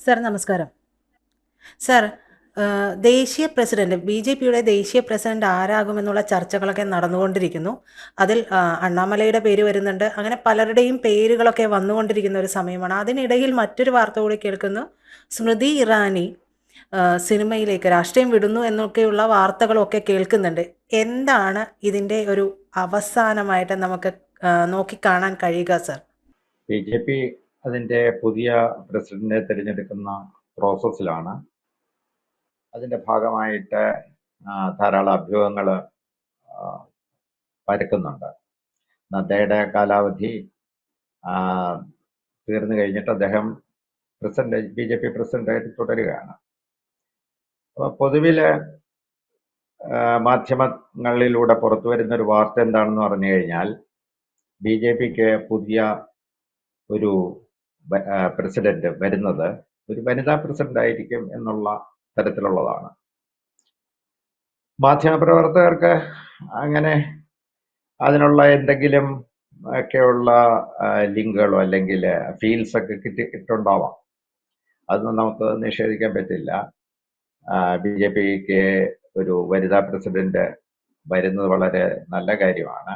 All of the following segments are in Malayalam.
സർ നമസ്കാരം. സർ, ദേശീയ പ്രസിഡന്റ് ബി.ജെ.പിയുടെ ദേശീയ പ്രസിഡന്റ് ആരാകുമെന്നുള്ള ചർച്ചകളൊക്കെ നടന്നുകൊണ്ടിരിക്കുന്നു. അതിൽ അണ്ണാമലയുടെ പേര് വരുന്നുണ്ട്. അങ്ങനെ പലരുടെയും പേരുകളൊക്കെ വന്നുകൊണ്ടിരിക്കുന്ന ഒരു സമയമാണ്. അതിനിടയിൽ മറ്റൊരു വാർത്ത കൂടി കേൾക്കുന്നു. സ്മൃതി ഇറാനി സിനിമയിലേക്ക് രാഷ്ട്രീയം വിടുന്നു എന്നൊക്കെയുള്ള വാർത്തകളൊക്കെ കേൾക്കുന്നുണ്ട്. എന്താണ് ഇതിൻ്റെ ഒരു അവസാനമായിട്ട് നമുക്ക് നോക്കിക്കാണാൻ കഴിയുക സർ? ബി.ജെ.പി അതിൻ്റെ പുതിയ പ്രസിഡന്റിനെ തിരഞ്ഞെടുക്കുന്ന പ്രോസസ്സിലാണ്. അതിൻ്റെ ഭാഗമായിട്ട് ധാരാളം അഭ്യൂഹങ്ങൾ പരക്കുന്നുണ്ട്. നദ്ദയുടെ കാലാവധി തീർന്നു കഴിഞ്ഞിട്ട് അദ്ദേഹം ബി.ജെ.പി പ്രസിഡന്റായിട്ട് തുടരുകയാണ്. അപ്പോൾ പൊതുവിൽ മാധ്യമങ്ങളിലൂടെ പുറത്തു വരുന്നൊരു വാർത്ത എന്താണെന്ന് പറഞ്ഞു കഴിഞ്ഞാൽ, ബി.ജെ.പിക്ക് പുതിയ ഒരു പ്രസിഡന്റ് വരുന്നത് ഒരു വനിതാ പ്രസിഡന്റ് ആയിരിക്കും എന്നുള്ള തരത്തിലുള്ളതാണ്. മാധ്യമപ്രവർത്തകർക്ക് അങ്ങനെ അതിനുള്ള എന്തെങ്കിലും ഒക്കെയുള്ള ലിങ്കുകളോ അല്ലെങ്കിൽ ഫീൽസ് ഒക്കെ കിട്ടിയിട്ടുണ്ടാവാം. അതൊന്നും നമുക്ക് നിഷേധിക്കാൻ പറ്റില്ല. ബി.ജെ.പിക്ക് ഒരു വനിതാ പ്രസിഡന്റ് വരുന്നത് വളരെ നല്ല കാര്യമാണ്.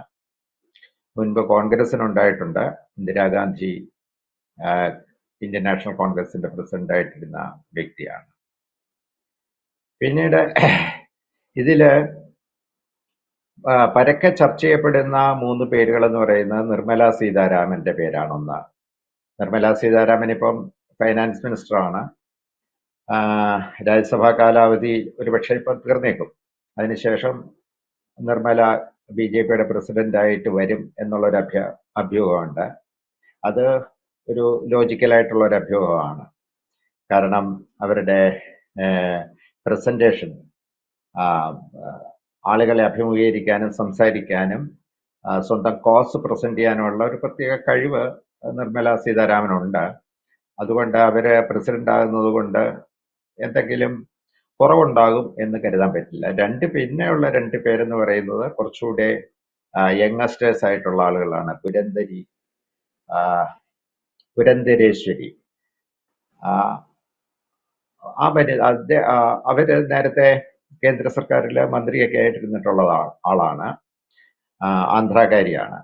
മുൻപ് കോൺഗ്രസിനുണ്ടായിട്ടുണ്ട്. ഇന്ദിരാഗാന്ധി ഇന്ത്യൻ നാഷണൽ കോൺഗ്രസിന്റെ പ്രസിഡന്റായിട്ടിരുന്ന വ്യക്തിയാണ്. പിന്നീട് ഇതില് പരക്കെ ചർച്ച ചെയ്യപ്പെടുന്ന 3 പേരുകൾ എന്ന് പറയുന്നത് നിർമ്മല സീതാരാമന്റെ പേരാണ് ഒന്ന്. നിർമ്മല സീതാരാമൻ ഇപ്പം ഫൈനാൻസ് മിനിസ്റ്ററാണ്. രാജ്യസഭാ കാലാവധി ഒരുപക്ഷെ ഇപ്പം തീർന്നേക്കും. അതിനുശേഷം നിർമ്മല ബി.ജെ.പിയുടെ പ്രസിഡന്റായിട്ട് വരും എന്നുള്ളൊരു അഭ്യൂഹമുണ്ട്. അത് ഒരു ലോജിക്കലായിട്ടുള്ള ഒരു അഭ്യൂഹമാണ്. കാരണം അവരുടെ പ്രസന്റേഷൻ, ആളുകളെ അഭിമുഖീകരിക്കാനും സംസാരിക്കാനും സ്വന്തം കോസ് പ്രസന്റ് ചെയ്യാനുമുള്ള ഒരു പ്രത്യേക കഴിവ് നിർമ്മല സീതാരാമനുണ്ട്. അതുകൊണ്ട് അവര് പ്രസിഡന്റ് ആകുന്നത് കൊണ്ട് എന്തെങ്കിലും കുറവുണ്ടാകും എന്ന് കരുതാൻ പറ്റില്ല. പിന്നെയുള്ള 2 പേരെന്ന് പറയുന്നത് കുറച്ചുകൂടെ യങ്ങസ്റ്റേഴ്സ് ആയിട്ടുള്ള ആളുകളാണ്. പുരന്ദരേശ്വരി, അവര് നേരത്തെ കേന്ദ്ര സർക്കാരിലെ മന്ത്രിയൊക്കെ ആയിട്ടിരുന്നിട്ടുള്ള ആളാണ്. ആന്ധ്രാകാരിയാണ്.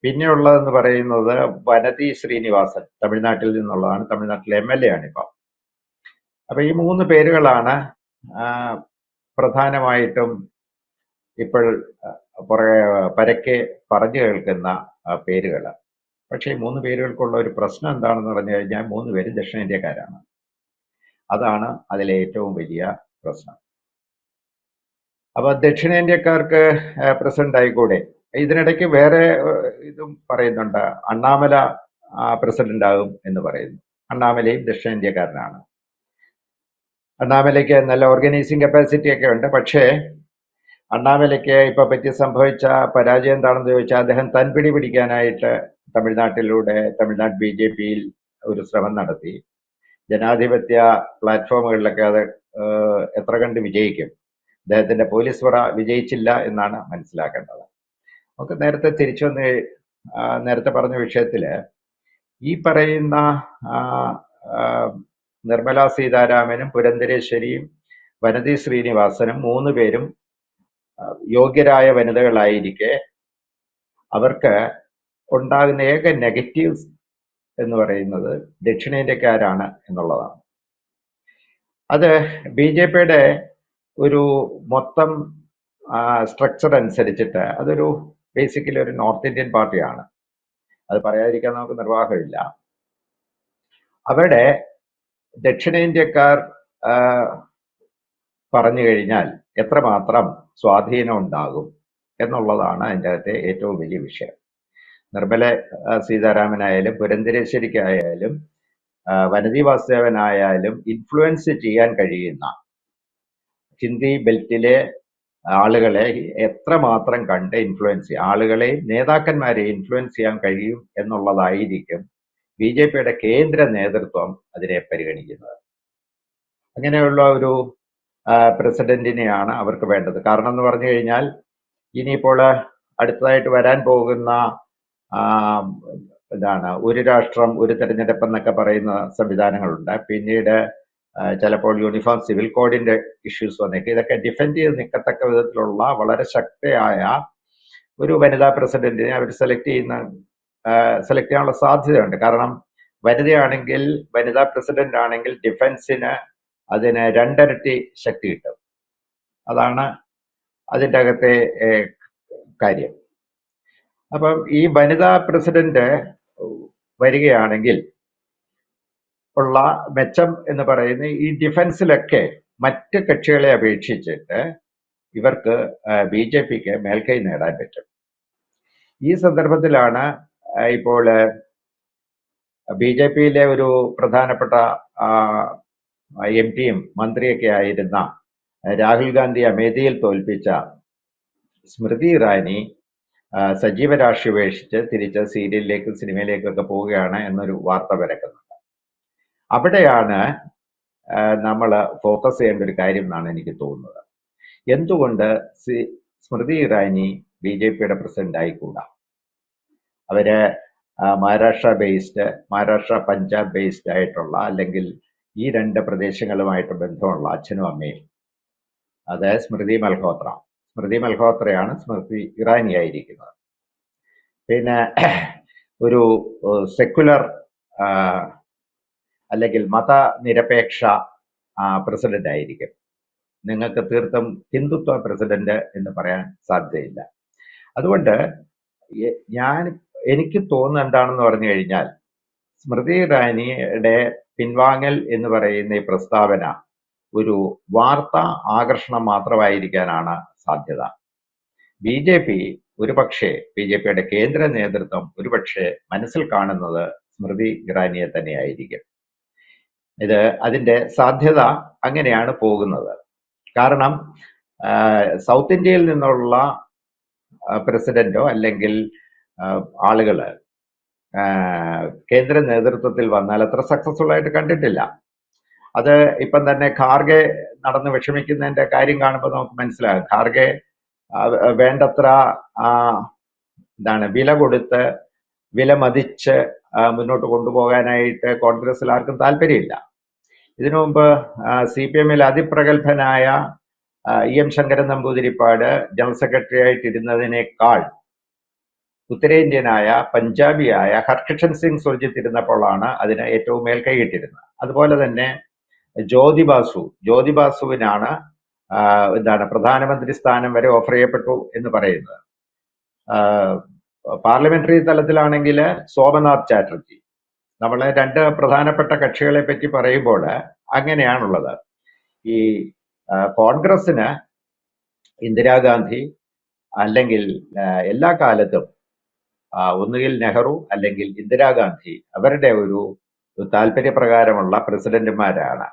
പിന്നെയുള്ളതെന്ന് പറയുന്നത് വനതി ശ്രീനിവാസൻ, തമിഴ്നാട്ടിൽ നിന്നുള്ളതാണ്. തമിഴ്നാട്ടിലെ MLA ആണിപ്പം. അപ്പൊ ഈ 3 പേരുകളാണ് പ്രധാനമായിട്ടും ഇപ്പോൾ പരക്കെ പറഞ്ഞു കേൾക്കുന്ന പേരുകൾ. പക്ഷേ ഈ 3 പേരുകൾക്കുള്ള ഒരു പ്രശ്നം എന്താണെന്ന് പറഞ്ഞു കഴിഞ്ഞാൽ 3 പേരും ദക്ഷിണേന്ത്യക്കാരാണ്. അതാണ് അതിലെ ഏറ്റവും വലിയ പ്രശ്നം. അപ്പൊ ദക്ഷിണേന്ത്യക്കാർക്ക് പ്രസിഡന്റ് ആയിക്കൂടെ? ഇതിനിടയ്ക്ക് വേറെ ഇതും പറയുന്നുണ്ട്. അണ്ണാമല പ്രസിഡന്റ് ആകും എന്ന് പറയുന്നു. അണ്ണാമലയും ദക്ഷിണേന്ത്യക്കാരനാണ്. അണ്ണാമലയ്ക്ക് നല്ല ഓർഗനൈസിങ് കപ്പാസിറ്റി ഒക്കെ ഉണ്ട്. പക്ഷേ അണ്ണാമലയ്ക്ക് ഇപ്പൊ സംഭവിച്ച പരാജയം എന്താണെന്ന് ചോദിച്ചാൽ, അദ്ദേഹം തൻപിടി പിടിക്കാനായിട്ട് തമിഴ്നാട് ബി.ജെ.പിയിൽ ഒരു ശ്രമം നടത്തി. ജനാധിപത്യ പ്ലാറ്റ്ഫോമുകളിലൊക്കെ അത് എത്ര കണ്ട് വിജയിക്കും? അദ്ദേഹത്തിന്റെ പോലീസ് പറ വിജയിച്ചില്ല എന്നാണ് മനസ്സിലാക്കേണ്ടത്. നമുക്ക് നേരത്തെ പറഞ്ഞ വിഷയത്തില് ഈ പറയുന്ന നിർമ്മല സീതാരാമനും പുരന്ദരേശ്വരിയും വനതി ശ്രീനിവാസനും 3 പേരും യോഗ്യരായ വനിതകളായിരിക്കെ അവർക്ക് ഉണ്ടാകുന്ന ഏക നെഗറ്റീവ്സ് എന്ന് പറയുന്നത് ദക്ഷിണേന്ത്യക്കാരാണ് എന്നുള്ളതാണ്. അത് ബി.ജെ.പിയുടെ ഒരു മൊത്തം സ്ട്രക്ചർ അനുസരിച്ചിട്ട് അതൊരു ബേസിക്കലി ഒരു നോർത്ത് ഇന്ത്യൻ പാർട്ടിയാണ്. അത് പറയാതിരിക്കാൻ നമുക്ക് നിർവാഹമില്ല. അവിടെ ദക്ഷിണേന്ത്യക്കാർ പറഞ്ഞു കഴിഞ്ഞാൽ എത്രമാത്രം സ്വാധീനം ഉണ്ടാകും എന്നുള്ളതാണ് അതിൻ്റെ അകത്തെ ഏറ്റവും വലിയ വിഷയം. നിർമ്മല സീതാരാമനായാലും പുരന്ദരേശ്വരിക്കായാലും വനതി വാസുദേവനായാലും ഇൻഫ്ലുവൻസ് ചെയ്യാൻ കഴിയുന്ന ഹിന്ദി ബെൽറ്റിലെ ആളുകളെ എത്രമാത്രം കണ്ട് ഇൻഫ്ലുവൻസ് ചെയ്യും, ആളുകളെയും നേതാക്കന്മാരെ ഇൻഫ്ലുവൻസ് ചെയ്യാൻ കഴിയും എന്നുള്ളതായിരിക്കും ബി.ജെ.പിയുടെ കേന്ദ്ര നേതൃത്വം അതിനെ പരിഗണിക്കുന്നത്. അങ്ങനെയുള്ള ഒരു പ്രസിഡന്റിനെയാണ് അവർക്ക് വേണ്ടത്. കാരണം എന്ന് പറഞ്ഞു കഴിഞ്ഞാൽ ഇനിയിപ്പോൾ അടുത്തതായിട്ട് വരാൻ പോകുന്ന ഒരു രാഷ്ട്രം ഒരു തെരഞ്ഞെടുപ്പ് എന്നൊക്കെ പറയുന്ന സംവിധാനങ്ങളുണ്ട്. പിന്നീട് ചിലപ്പോൾ യൂണിഫോം സിവിൽ കോഡിന്റെ ഇഷ്യൂസ് വന്നേക്കും. ഇതൊക്കെ ഡിഫെൻഡ് ചെയ്ത് നിൽക്കത്തക്ക വിധത്തിലുള്ള വളരെ ശക്തയായ ഒരു വനിതാ പ്രസിഡന്റിനെ അവർ സെലക്ട് ചെയ്യാനുള്ള സാധ്യതയുണ്ട്. കാരണം വനിതയാണെങ്കിൽ, വനിതാ പ്രസിഡന്റ് ആണെങ്കിൽ ഡിഫൻസിന് അതിന് 2 ഇരട്ടി ശക്തി കിട്ടും. അതാണ് അതിൻ്റെ അകത്തെ കാര്യം. അപ്പം ഈ വനിതാ പ്രസിഡന്റ് വരികയാണെങ്കിൽ ഉള്ള മെച്ചം എന്ന് പറയുന്നത് ഈ ഡിഫൻസിലൊക്കെ മറ്റ് കക്ഷികളെ അപേക്ഷിച്ചിട്ട് ഇവർക്ക് BJPക്ക് മേൽക്കൈ നേടാൻ പറ്റും. ഈ സന്ദർഭത്തിലാണ് ഇപ്പോൾ BJPയിലെ ഒരു പ്രധാനപ്പെട്ട MP-യും മന്ത്രിയൊക്കെ ആയിരുന്ന രാഹുൽ ഗാന്ധി അമേഠിയിൽ തോൽപ്പിച്ച സ്മൃതി ഇറാനി സജീവ രാഷ്ട്രീയം ഉപേക്ഷിച്ച് തിരിച്ച് സീരിയലിലേക്കും സിനിമയിലേക്കൊക്കെ പോവുകയാണ് എന്നൊരു വാർത്ത പരക്കുന്നുണ്ട്. അവിടെയാണ് നമ്മൾ ഫോക്കസ് ചെയ്യേണ്ട ഒരു കാര്യം എന്നാണ് എനിക്ക് തോന്നുന്നത്. എന്തുകൊണ്ട് സ്മൃതി ഇറാനി BJPയുടെ പ്രസിഡന്റ് ആയിക്കൂടാ? അവര് മഹാരാഷ്ട്ര പഞ്ചാബ് ബേസ്ഡ് ആയിട്ടുള്ള, അല്ലെങ്കിൽ ഈ 2 പ്രദേശങ്ങളുമായിട്ട് ബന്ധമുള്ള അച്ഛനും അമ്മയും, അതായത് സ്മൃതി മൽഹോത്രയാണ് സ്മൃതി ഇറാനി ആയിരിക്കുന്നത്. പിന്നെ ഒരു സെക്കുലർ അല്ലെങ്കിൽ മതനിരപേക്ഷ പ്രസിഡന്റ് ആയിരിക്കും. നിങ്ങൾക്ക് തീർത്തും ഹിന്ദുത്വ പ്രസിഡന്റ് എന്ന് പറയാൻ സാധ്യതയില്ല. അതുകൊണ്ട് എനിക്ക് തോന്നുന്നത് എന്താണെന്ന് പറഞ്ഞു കഴിഞ്ഞാൽ, സ്മൃതി ഇറാനിയുടെ പിൻവാങ്ങൽ എന്ന് പറയുന്ന ഈ പ്രസ്താവന ഒരു വാർത്താ ആകർഷണം മാത്രമായിരിക്കാനാണ് സാധ്യത. BJPയുടെ കേന്ദ്ര നേതൃത്വം ഒരുപക്ഷെ മനസ്സിൽ കാണുന്നത് സ്മൃതി ഇറാനിയെ തന്നെയായിരിക്കും. അതിന്റെ സാധ്യത അങ്ങനെയാണ് പോകുന്നത്. കാരണം സൗത്ത് ഇന്ത്യയിൽ നിന്നുള്ള പ്രസിഡന്റോ അല്ലെങ്കിൽ ആളുകള് കേന്ദ്ര നേതൃത്വത്തിൽ വന്നാൽ അത്ര സക്സസ്ഫുൾ ആയിട്ട് കണ്ടിട്ടില്ല. അത് ഇപ്പം തന്നെ ഖാർഗെ നടന്ന് വിഷമിക്കുന്നതിന്റെ കാര്യം കാണുമ്പോൾ നമുക്ക് മനസ്സിലാകും. ഖാർഗെ വേണ്ടത്ര വില മതിച്ച് മുന്നോട്ട് കൊണ്ടുപോകാനായിട്ട് കോൺഗ്രസിൽ ആർക്കും താല്പര്യമില്ല. ഇതിനു മുമ്പ് CPM-ൽ അതിപ്രഗത്ഭനായ EM Sankaran Namboodiripad general secretary ആയിട്ടിരുന്നതിനേക്കാൾ ഉത്തരേന്ത്യനായ പഞ്ചാബിയായ ഹർകിഷൻ സിംഗ് സുർജിത്ത് ഇരുന്നപ്പോഴാണ് അതിന് ഏറ്റവും മേൽക്കൈ കിട്ടിയിരുന്നത്. അതുപോലെ തന്നെ ജ്യോതി ബാസുവിനാണ് പ്രധാനമന്ത്രി സ്ഥാനം വരെ ഓഫർ ചെയ്യപ്പെട്ടു എന്ന് പറയുന്നത്. പാർലമെന്ററി തലത്തിലാണെങ്കിൽ സോമനാഥ് ചാറ്റർജി. നമ്മൾ 2 പ്രധാനപ്പെട്ട കക്ഷികളെ പറ്റി പറയുമ്പോൾ അങ്ങനെയാണുള്ളത്. ഈ കോൺഗ്രസിന് ഇന്ദിരാഗാന്ധി, അല്ലെങ്കിൽ എല്ലാ കാലത്തും ഒന്നുകിൽ നെഹ്റു അല്ലെങ്കിൽ ഇന്ദിരാഗാന്ധി അവരുടെ ഒരു താല്പര്യപ്രകാരമുള്ള പ്രസിഡന്റുമാരാണ്.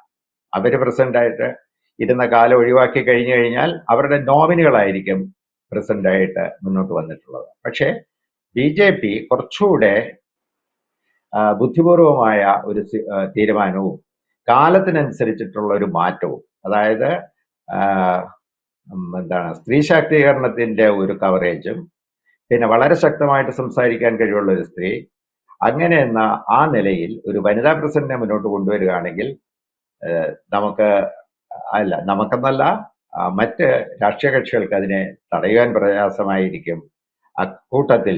അവര് പ്രസിഡന്റായിട്ട് ഇരുന്ന കാലം ഒഴിവാക്കി കഴിഞ്ഞു കഴിഞ്ഞാൽ അവരുടെ നോമിനികളായിരിക്കും പ്രസിഡന്റായിട്ട് മുന്നോട്ട് വന്നിട്ടുള്ളത്. പക്ഷേ BJP കുറച്ചുകൂടെ ബുദ്ധിപൂർവമായ ഒരു തീരുമാനവും കാലത്തിനനുസരിച്ചിട്ടുള്ള ഒരു മാറ്റവും, അതായത് സ്ത്രീ ശാക്തീകരണത്തിന്റെ ഒരു കവറേജും, പിന്നെ വളരെ ശക്തമായിട്ട് സംസാരിക്കാൻ കഴിവുള്ള ഒരു സ്ത്രീ, അങ്ങനെ എന്ന ആ നിലയിൽ ഒരു വനിതാ പ്രസിഡന്റിനെ മുന്നോട്ട് കൊണ്ടുവരികയാണെങ്കിൽ നമുക്കെന്നല്ല മറ്റ് രാഷ്ട്രീയ കക്ഷികൾക്ക് അതിനെ തടയുവാൻ പ്രയാസമായിരിക്കും. അക്കൂട്ടത്തിൽ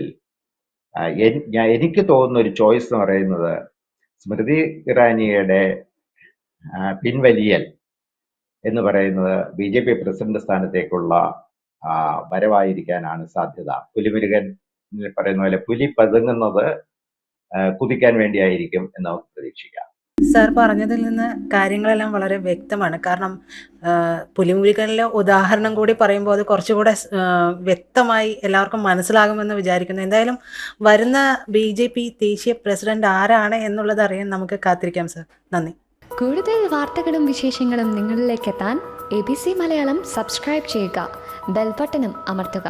എനിക്ക് തോന്നുന്ന ഒരു ചോയ്സ് എന്ന് പറയുന്നത് സ്മൃതി ഇറാനിയുടെ പിൻവലിയൽ എന്ന് പറയുന്നത് BJP പ്രസിഡന്റ് സ്ഥാനത്തേക്കുള്ള വരവായിരിക്കാനാണ് സാധ്യത. പുലിമുരുകൻ പറയുന്ന പോലെ പുലി പതുങ്ങുന്നത് കുതിക്കാൻ വേണ്ടിയായിരിക്കും എന്ന് നമുക്ക് പ്രതീക്ഷിക്കാം. സാർ പറഞ്ഞതിൽ നിന്ന് കാര്യങ്ങളെല്ലാം വളരെ വ്യക്തമാണ്. കാരണം പുലിമുരുകനിലെ ഉദാഹരണം കൂടി പറയുമ്പോൾ അത് കുറച്ചുകൂടെ വ്യക്തമായി എല്ലാവർക്കും മനസ്സിലാകുമെന്ന് വിചാരിക്കുന്നു. എന്തായാലും വരുന്ന BJP ദേശീയ പ്രസിഡന്റ് ആരാണ് എന്നുള്ളത് അറിയാൻ നമുക്ക് കാത്തിരിക്കാം സാർ. നന്ദി. കൂടുതൽ വാർത്തകളും വിശേഷങ്ങളും നിങ്ങളിലേക്ക് എത്താൻ ABC മലയാളം സബ്സ്ക്രൈബ് ചെയ്യുക, ബെൽ ബട്ടണും അമർത്തുക.